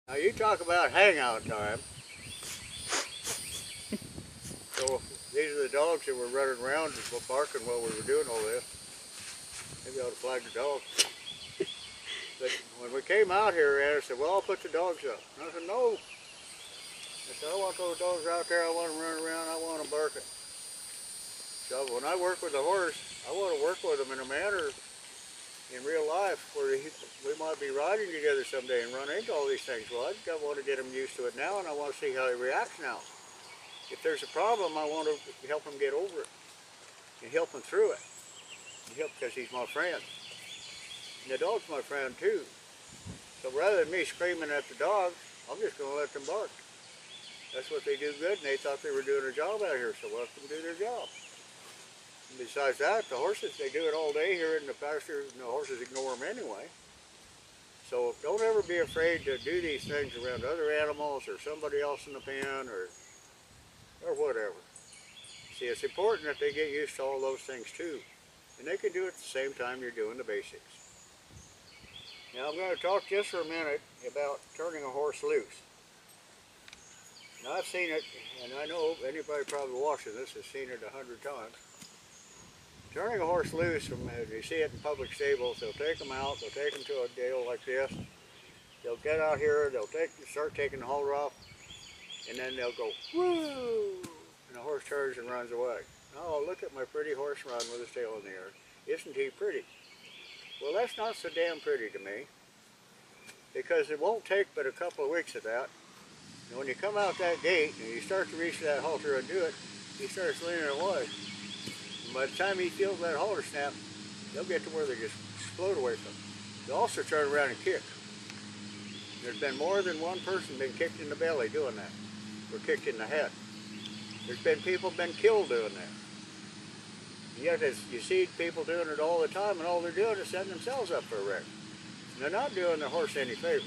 Now you talk about hangout time. So these are the dogs that were running around and barking while we were doing all this. Maybe I ought to flag the dogs. But when we came out here, Anna said, well, I'll put the dogs up. And I said, no. I said, I want those dogs out there. I want them running around. I want them barking. So when I work with a horse, I want to work with them in a manner in real life where we might be riding together someday and run into all these things. Well, I want to get him used to it now, and I want to see how he reacts now. If there's a problem, I want to help him get over it and help him through it. Because he's my friend. And the dog's my friend too. So rather than me screaming at the dog, I'm just going to let them bark. That's what they do good, and they thought they were doing a job out here, so let them do their job. And besides that, the horses, they do it all day here in the pasture, and the horses ignore them anyway. So don't ever be afraid to do these things around other animals or somebody else in the pen or whatever. See, it's important that they get used to all those things too. And they can do it at the same time you're doing the basics. Now I'm going to talk just for a minute about turning a horse loose. Now I've seen it, and I know anybody probably watching this has seen it 100 times. Turning a horse loose, from you see it in public stables, they'll take them out, they'll take them to a deal like this. They'll get out here, they'll start taking the halter off, and then they'll go, woo! And the horse turns and runs away. Oh, look at my pretty horse run with his tail in the air. Isn't he pretty? Well, that's not so damn pretty to me, because it won't take but a couple of weeks of that. And when you come out that gate and you start to reach that halter and do it, he starts leaning away. And by the time he feels that halter snap, they'll get to where they just explode away from him. They'll also turn around and kick. There's been more than one person been kicked in the belly doing that, or kicked in the head. There's been people been killed doing that. And yet you see people doing it all the time, and all they're doing is setting themselves up for a wreck. And they're not doing the horse any favor.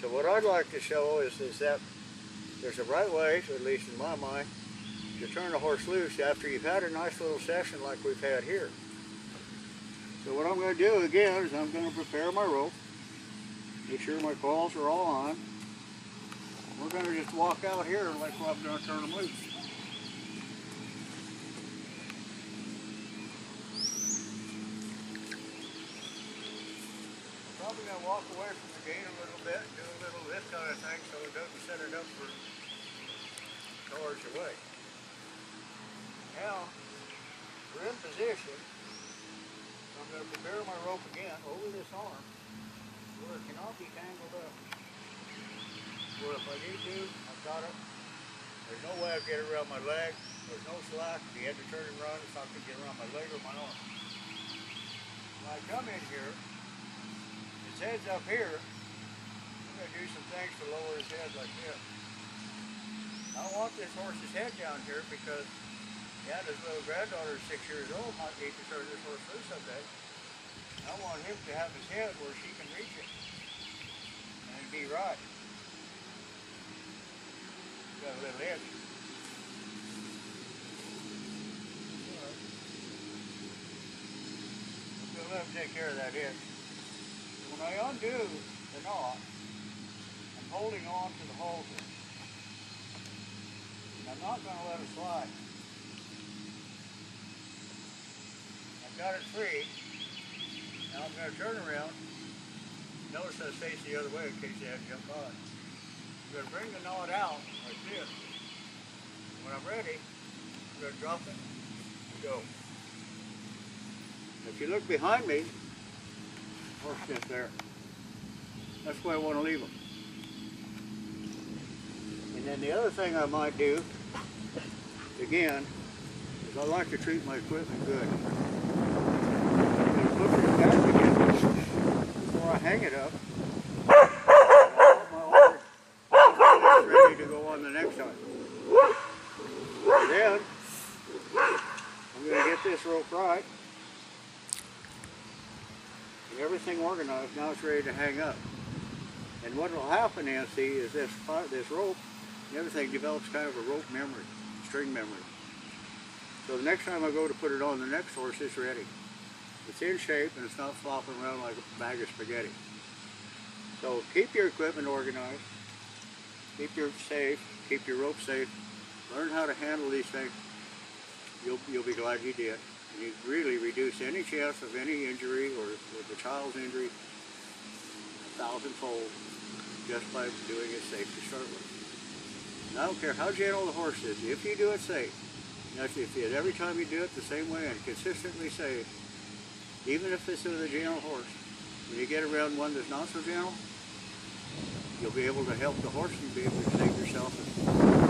So what I'd like to show is that there's a right way, at least in my mind, to turn a horse loose after you've had a nice little session like we've had here. So what I'm going to do again is I'm going to prepare my rope, make sure my coils are all on. We're going to just walk out here like I'm going to turn them loose. Probably going to walk away from the gate a little bit, do a little this kind of thing so it doesn't set it up for cars away. Now, we're in position. I'm going to prepare my rope again over this arm where it cannot be tangled up. Where if I need to, I've got it. There's no way I'll get it around my leg. There's no slack. If you had to turn and run, it's not going to get around my leg or my arm. When I come in here, his head's up here. I'm going to do some things to lower his head like this. I want this horse's head down here because, yeah, this little granddaughter is 6 years old, might need to turn this horse loose someday. I want him to have his head where she can reach it and be right. Got a little edge. We'll let him take care of that edge. When I undo the knot, I'm holding on to the halter. And I'm not going to let it slide. I've got it free. Now I'm going to turn around. Notice I face the other way in case you have to jump on. I'm going to bring the knot out like this. When I'm ready, I'm going to drop it and go. If you look behind me, horse just there. That's where I want to leave them. And then the other thing I might do, again, is I like to treat my equipment good. I'm going to put it back again before I hang it up. Ready to go on the next time. Then I'm going to get this rope right. And everything organized. Now it's ready to hang up. And what will happen, Nancy, is this rope, everything develops kind of a rope memory, string memory. So the next time I go to put it on the next horse, it's ready. It's in shape and it's not flopping around like a bag of spaghetti. So keep your equipment organized, keep your rope safe, learn how to handle these things. You'll be glad you did. And you really reduce any chance of any injury or the child's injury 1,000-fold just by doing it safe to start with. And I don't care how gentle the horse is, if you do it safe, every time you do it the same way and consistently safe, even if it's with a gentle horse, when you get around one that's not so gentle, you'll be able to help the horse and be able to save yourself